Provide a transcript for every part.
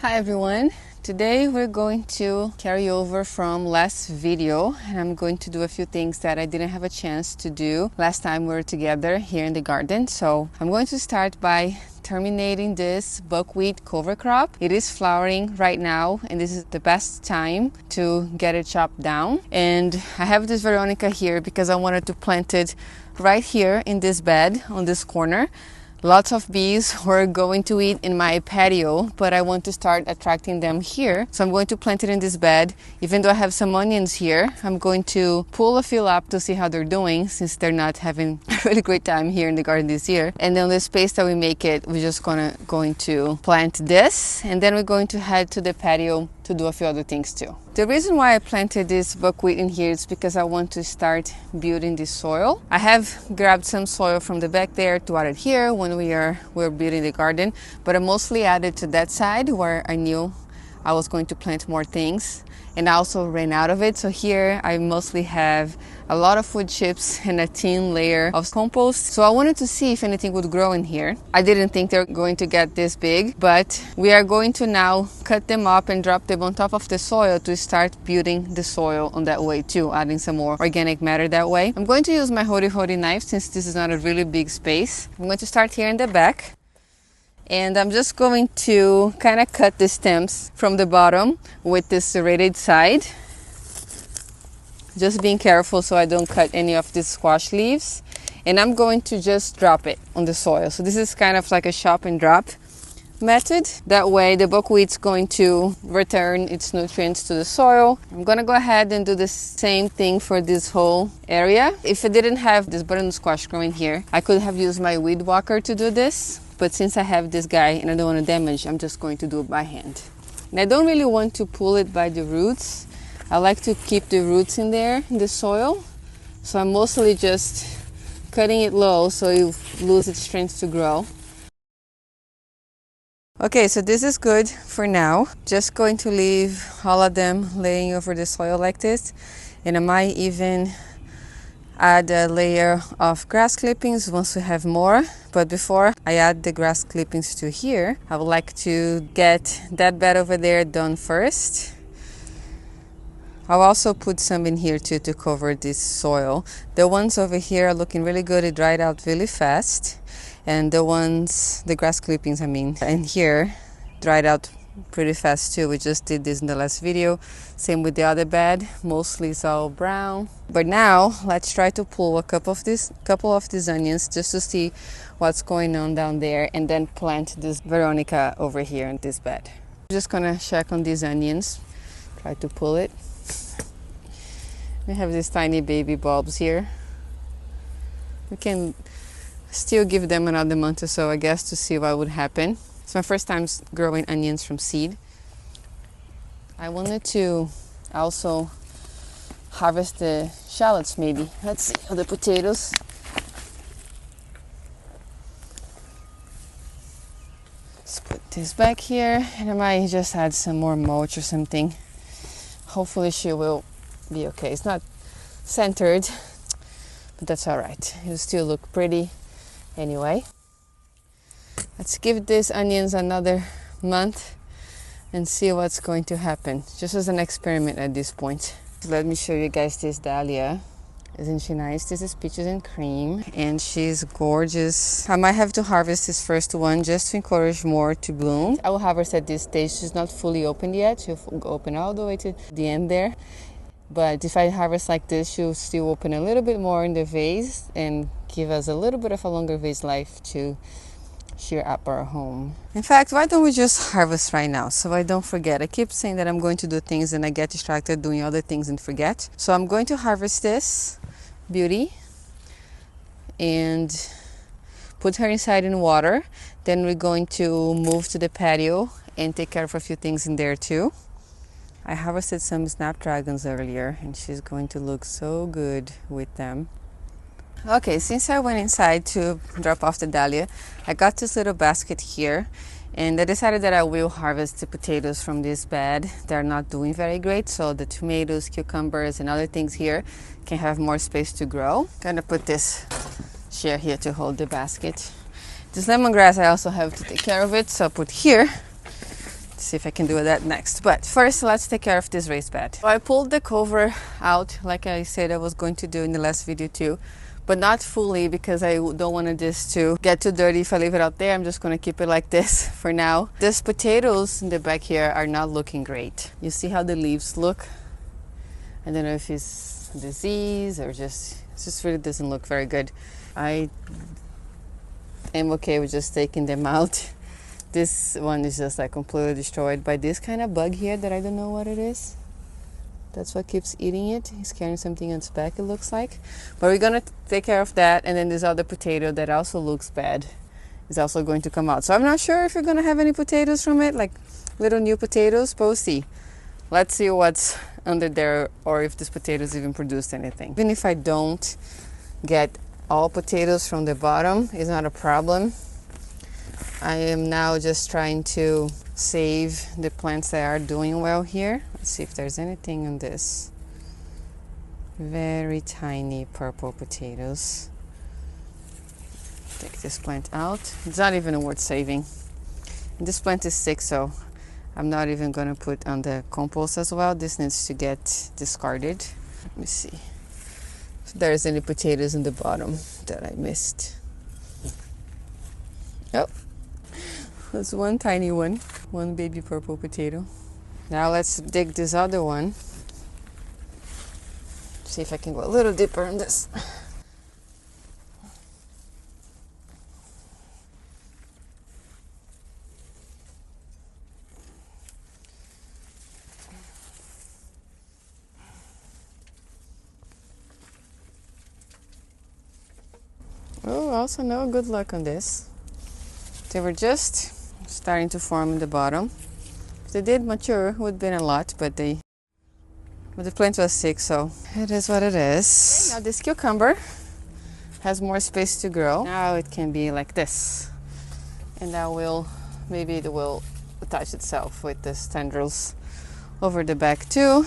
Hi everyone! Today we're going to carry over from last video, and I'm going to do a few things that I didn't have a chance to do last time we were together here in the garden. So I'm going to start by terminating this buckwheat cover crop. It is flowering right now, and this is the best time to get it chopped down. And I have this Veronica here because I wanted to plant it right here in this bed on this corner. Lots of bees were going to eat in my patio, but I want to start attracting them here. So I'm going to plant it in this bed. Even though I have some onions here, I'm going to pull a few up to see how they're doing, since they're not having a really great time here in the garden this year. And then the space that we make it, we're just going to plant this, and then we're going to head to the patio to do a few other things too. The reason why I planted this buckwheat in here is because I want to start building the soil. I have grabbed some soil from the back there to add it here when we're building the garden, but I mostly added to that side where I knew I was going to plant more things, and I also ran out of it. So here I mostly have a lot of wood chips and a thin layer of compost. So I wanted to see if anything would grow in here. I didn't think they're going to get this big, but we are going to now cut them up and drop them on top of the soil to start building the soil on that way too, adding some more organic matter that way. I'm going to use my hody knife since this is not a really big space. I'm going to start here in the back. And I'm just going to kind of cut the stems from the bottom with this serrated side. Just being careful so I don't cut any of these squash leaves. And I'm going to just drop it on the soil. So this is kind of like a chop and drop method. That way the buckwheat's going to return its nutrients to the soil. I'm going to go ahead and do the same thing for this whole area. If I didn't have this button squash growing here, I could have used my weed whacker to do this. But since I have this guy and I don't want to damage, I'm just going to do it by hand. And I don't really want to pull it by the roots. I like to keep the roots in there, in the soil. So I'm mostly just cutting it low so you lose its strength to grow. Okay, so this is good for now. Just going to leave all of them laying over the soil like this. And I might even add a layer of grass clippings once we have more. But before I add the grass clippings to here, I would like to get that bed over there done first. I'll also put some in here too to cover this soil. The ones over here are looking really good. It dried out really fast. And the grass clippings in here dried out pretty fast too. We just did this in the last video. Same with the other bed. Mostly it's all brown. But now let's try to pull a couple of these onions just to see what's going on down there, and then plant this Veronica over here in this bed. I'm just gonna check on these onions. Try to pull it. We have these tiny baby bulbs here. We can still give them another month or so, I guess, to see what would happen. It's my first time growing onions from seed. I wanted to also harvest the shallots maybe. Let's see, the potatoes. Let's put this back here, and I might just add some more mulch or something. Hopefully she will be okay. It's not centered, but that's all right. It'll still look pretty anyway. Let's give these onions another month and see what's going to happen, just as an experiment at this point. Let me show you guys this dahlia. Isn't she nice? This is peaches and cream, and she's gorgeous. I might have to harvest this first one just to encourage more to bloom. I will harvest at this stage. She's not fully opened yet. She'll open all the way to the end there. But if I harvest like this, she'll still open a little bit more in the vase and give us a little bit of a longer vase life to share up our home. In fact, why don't we just harvest right now so I don't forget? I keep saying that I'm going to do things and I get distracted doing other things and forget. So I'm going to harvest this beauty and put her inside in water. Then we're going to move to the patio and take care of a few things in there too. I harvested some snapdragons earlier, and she's going to look so good with them. Okay, since I went inside to drop off the dahlia, I got this little basket here, and I decided that I will harvest the potatoes from this bed. They're not doing very great, so the tomatoes, cucumbers, and other things here can have more space to grow. Gonna put this chair here to hold the basket. This lemongrass, I also have to take care of it, so I'll put here See if I can do that next. But first, let's take care of this raised bed. So I pulled the cover out like I said I was going to do in the last video too, but not fully because I don't want this to get too dirty if I leave it out there. I'm just going to keep it like this for now. These potatoes in the back here are not looking great. You see how the leaves look? I don't know if it's disease or just, it just really doesn't look very good. I am okay with just taking them out. This one is just like completely destroyed by this kind of bug here that I don't know what it is. That's what keeps eating it. He's carrying something on its back, it looks like. But we're gonna take care of that. And then this other potato that also looks bad is also going to come out. So I'm not sure if we're gonna have any potatoes from it, like little new potatoes, but we'll see. Let's see what's under there or if this potatoes even produced anything. Even if I don't get all potatoes from the bottom, it's not a problem. I am now just trying to save the plants that are doing well here. Let's see if there's anything on this. Very tiny purple potatoes. Take this plant out. It's not even worth saving. And this plant is sick, so I'm not even going to put on the compost as well. This needs to get discarded. Let me see if there's any potatoes in the bottom that I missed. Oh. There's one tiny one, one baby purple potato. Now let's dig this other one. See if I can go a little deeper on this. Oh, also no good luck on this. They were just starting to form in the bottom. If they did mature, it would have been a lot, but the plant was sick, so it is what it is. Okay, now this cucumber has more space to grow. Now it can be like this. And that will, maybe it will attach itself with the tendrils over the back too.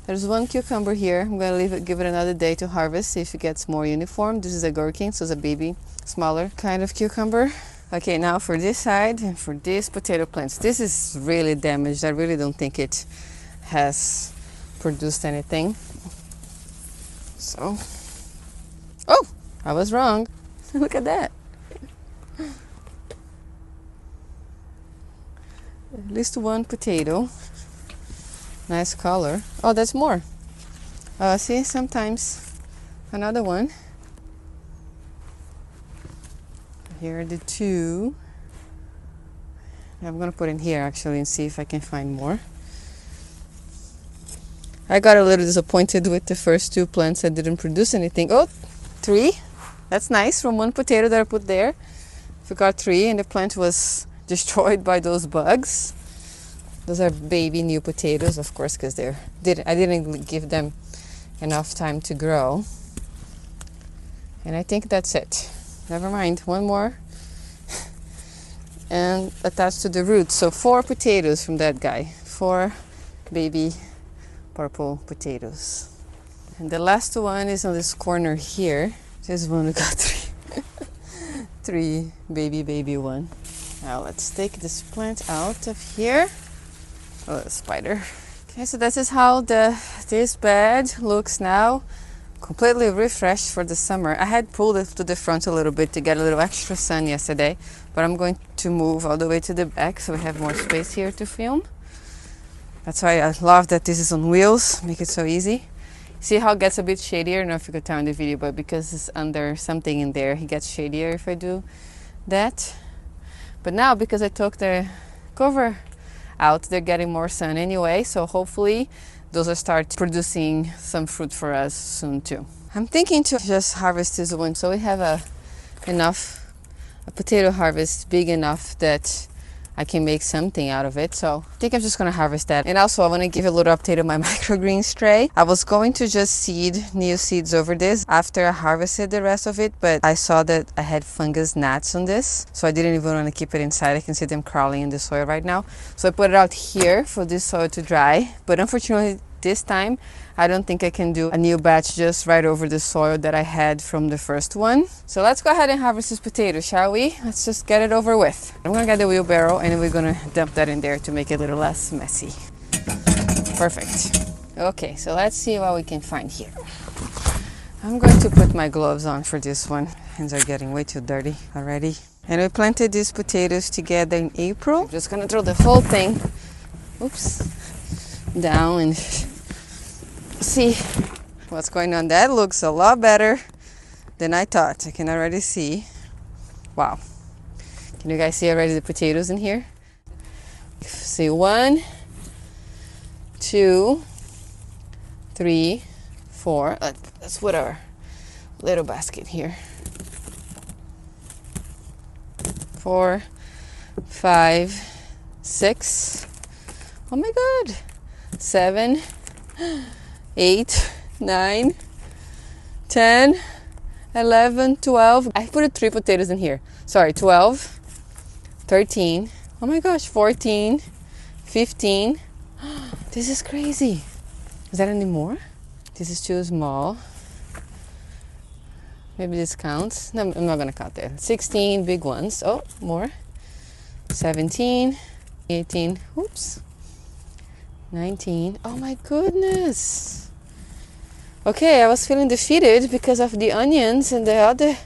There's one cucumber here. I'm gonna leave it, give it another day to harvest, see if it gets more uniform. This is a gherkin, so it's a baby, smaller kind of cucumber. Okay, now for this side and for these potato plants. This is really damaged. I really don't think it has produced anything. So, oh, I was wrong. Look at that. At least one potato. Nice color. Oh, that's more. See, sometimes another one. Here are the two. I'm gonna put in here actually and see if I can find more. I got a little disappointed with the first two plants that didn't produce anything. Oh, three. That's nice from one potato that I put there. We got three and the plant was destroyed by those bugs. Those are baby new potatoes, of course, because I didn't give them enough time to grow. And I think that's it. Never mind, one more. And attached to the roots. So 4 potatoes from that guy. 4 baby purple potatoes. And the last one is on this corner here. This one we got 3. 3 baby one. Now let's take this plant out of here. Oh, the spider. Okay, so this is how this bed looks now. Completely refreshed for the summer. I had pulled it to the front a little bit to get a little extra sun yesterday, but I'm going to move all the way to the back so we have more space here to film. That's why I love that this is on wheels, make it so easy. See how it gets a bit shadier? I don't know if you could tell in the video, but because it's under something in there, it gets shadier if I do that. But now, because I took the cover out, they're getting more sun anyway, so hopefully those will start producing some fruit for us soon too. I'm thinking to just harvest this one so we have a potato harvest big enough that I can make something out of it. So I think I'm just gonna harvest that. And also I want to give a little update on my microgreens tray. I was going to just seed new seeds over this after I harvested the rest of it, but I saw that I had fungus gnats on this, so I didn't even want to keep it inside. I can see them crawling in the soil right now. So I put it out here for this soil to dry, but unfortunately this time I don't think I can do a new batch just right over the soil that I had from the first one. So let's go ahead and harvest this potato, shall we? Let's just get it over with. I'm gonna get the wheelbarrow and we're gonna dump that in there to make it a little less messy. Perfect. Okay, so let's see what we can find here. I'm going to put my gloves on for this one. Hands are getting way too dirty already. And we planted these potatoes together in April. I'm just gonna throw the whole thing, oops, down and see what's going on. That looks a lot better than I thought. I can already see. Wow. Can you guys see already the potatoes in here? See, 1, 2, 3, 4. Let's put our little basket here. 4, 5, 6. Oh my God. 7, 8, 9, 10, 11, 12. I put 3 potatoes in here. Sorry, 12, 13. Oh my gosh, 14, 15. This is crazy. Is that any more? This is too small. Maybe this counts. No, I'm not gonna count there. 16 big ones. Oh, more. 17, 18. Oops. 19. Oh my goodness. Okay, I was feeling defeated because of the onions and the other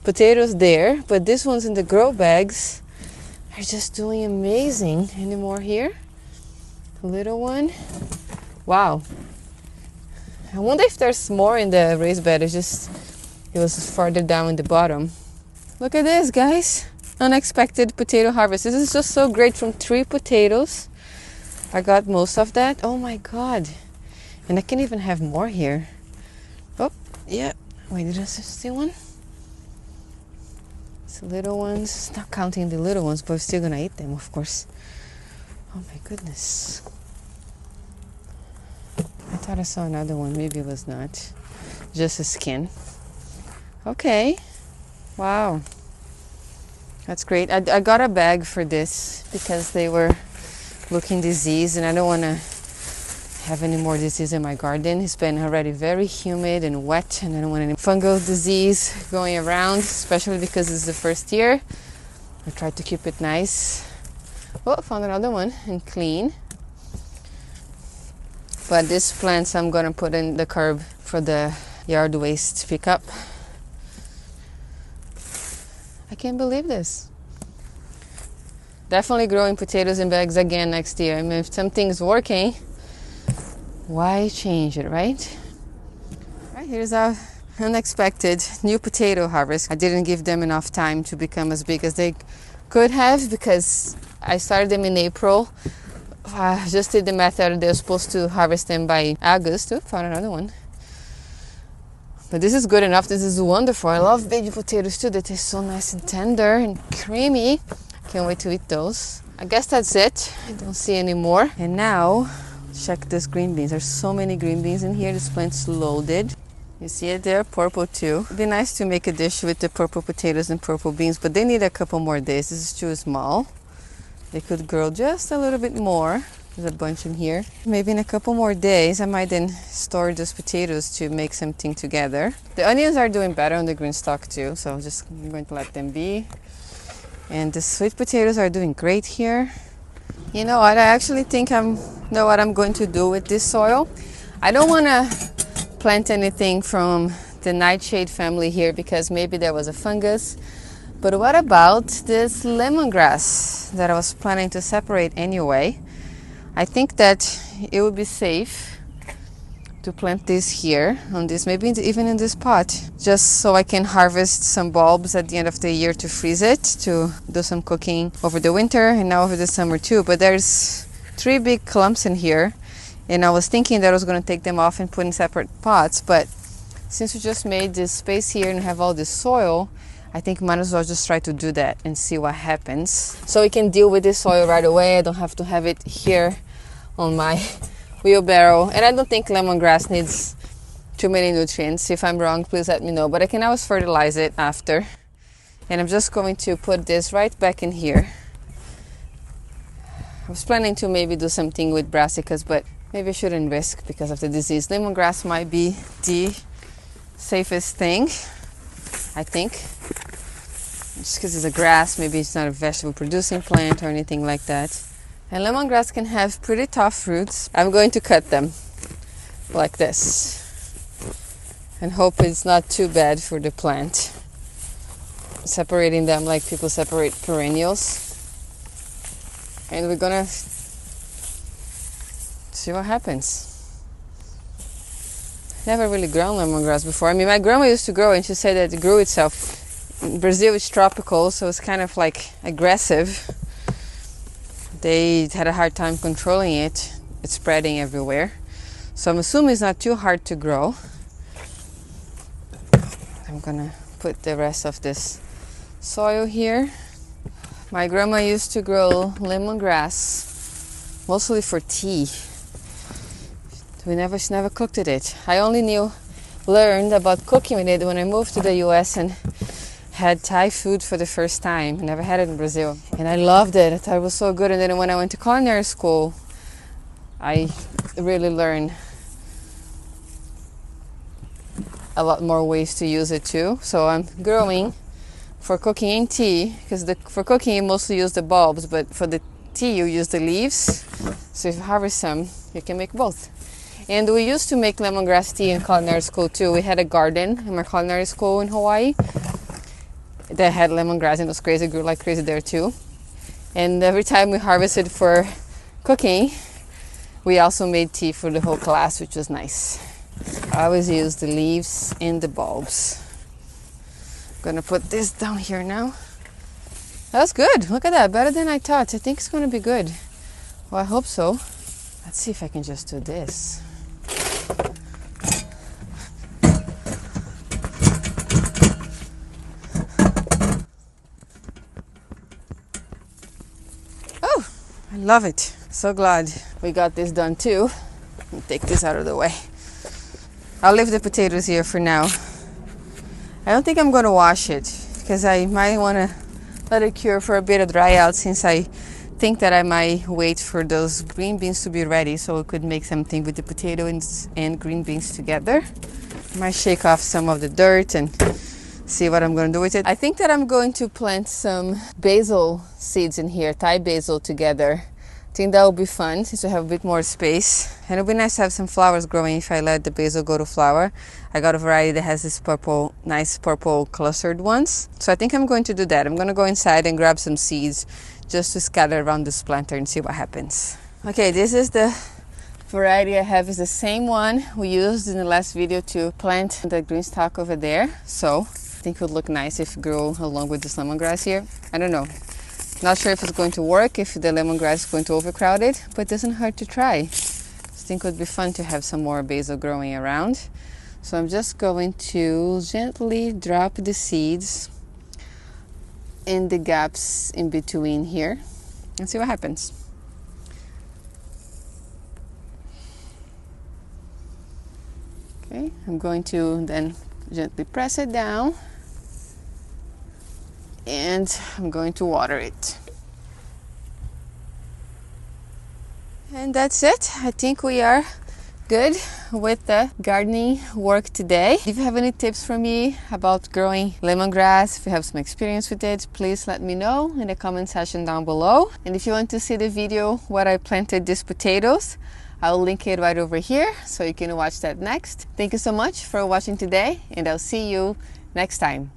potatoes there, but these ones in the grow bags are just doing amazing. Any more here? A little one. Wow. I wonder if there's more in the raised bed. It was farther down in the bottom. Look at this, guys. Unexpected potato harvest. This is just so great. From 3 potatoes, I got most of that. Oh my God. And I can even have more here. Oh, yeah. Wait, did I see one? It's the little ones. Not counting the little ones, but we're still gonna eat them, of course. Oh my goodness. I thought I saw another one. Maybe it was not. Just a skin. Okay. Wow. That's great. I got a bag for this because they were looking diseased and I don't want to have any more disease in my garden. It's been already very humid and wet and I don't want any fungal disease going around, especially because it's the first year. I tried to keep it nice. Oh, found another one and clean. But these plants I'm going to put in the curb for the yard waste pickup. I can't believe this. Definitely growing potatoes in bags again next year. I mean, if something's working, why change it, right? All right, here's our unexpected new potato harvest. I didn't give them enough time to become as big as they could have because I started them in April. I just did the method. They're supposed to harvest them by August. Oh, found another one. But this is good enough. This is wonderful. I love baby potatoes too. They taste so nice and tender and creamy. Can't wait to eat those. I guess that's it. I don't see any more. And now, check these green beans. There's so many green beans in here. This plant's loaded. You see it there? Purple too. It'd be nice to make a dish with the purple potatoes and purple beans, but they need a couple more days. This is too small. They could grow just a little bit more. There's a bunch in here. Maybe in a couple more days, I might then store those potatoes to make something together. The onions are doing better on the green stalk too, so I'm going to let them be. And the sweet potatoes are doing great here. You know what? I actually think know what I'm going to do with this soil. I don't want to plant anything from the nightshade family here because maybe there was a fungus. But what about this lemongrass that I was planning to separate anyway? I think that it would be safe to plant this here on this, maybe even in this pot, just so I can harvest some bulbs at the end of the year to freeze it, to do some cooking over the winter and now over the summer too. But there's 3 big clumps in here and I was thinking that I was going to take them off and put in separate pots, but since we just made this space here and have all this soil, I think might as well just try to do that and see what happens. So we can deal with this soil right away. I don't have to have it here on my wheelbarrow. And I don't think lemongrass needs too many nutrients. If I'm wrong, please let me know. But I can always fertilize it after. And I'm just going to put this right back in here. I was planning to maybe do something with brassicas, but maybe I shouldn't risk because of the disease. Lemongrass might be the safest thing, I think. Just because it's a grass, maybe it's not a vegetable producing plant or anything like that. And lemongrass can have pretty tough roots. I'm going to cut them like this and hope it's not too bad for the plant. Separating them like people separate perennials. And we're gonna see what happens. Never really grown lemongrass before. I mean, my grandma used to grow and she said that it grew itself. In Brazil it's tropical, so it's kind of like aggressive. They had a hard time controlling it. It's spreading everywhere. So I'm assuming it's not too hard to grow. I'm gonna put the rest of this soil here. My grandma used to grow lemongrass mostly for tea. She never cooked with it. I only learned about cooking with it when I moved to the US and had Thai food for the first time. I never had it in Brazil. And I loved it. I thought it was so good. And then when I went to culinary school, I really learned a lot more ways to use it too. So I'm growing for cooking and tea, because for cooking you mostly use the bulbs, but for the tea you use the leaves. So if you harvest some, you can make both. And we used to make lemongrass tea in culinary school too. We had a garden in my culinary school in Hawaii that had lemongrass, and it was crazy, it grew like crazy there too. And every time we harvested for cooking, we also made tea for the whole class, which was nice. I always use the leaves and the bulbs. I'm gonna put this down here now. That's good. Look at that, better than I thought. I think it's gonna be good. Well, I hope so. Let's see if I can just do this. Oh, I love it. So glad we got this done too. Let me take this out of the way. I'll leave the potatoes here for now. I don't think I'm going to wash it because I might want to let it cure for a bit of dry out, since I think that I might wait for those green beans to be ready so we could make something with the potato and green beans together. I might shake off some of the dirt and see what I'm going to do with it. I think that I'm going to plant some basil seeds in here, Thai basil together. I think that will be fun since we have a bit more space. And it'll be nice to have some flowers growing if I let the basil go to flower. I got a variety that has this purple, nice purple clustered ones. So I think I'm going to do that. I'm going to go inside and grab some seeds just to scatter around this planter and see what happens. Okay, this is the variety I have. Is the same one we used in the last video to plant the green stalk over there. So I think it would look nice if it grew along with this lemongrass here. I don't know. Not sure if it's going to work, if the lemongrass is going to overcrowd it, but it doesn't hurt to try. I think it would be fun to have some more basil growing around. So I'm just going to gently drop the seeds in the gaps in between here and see what happens. Okay, I'm going to then gently press it down. And I'm going to water it. And that's it. I think we are good with the gardening work today. If you have any tips for me about growing lemongrass, if you have some experience with it, please let me know in the comment section down below. And if you want to see the video where I planted these potatoes, I'll link it right over here so you can watch that next. Thank you so much for watching today, and I'll see you next time.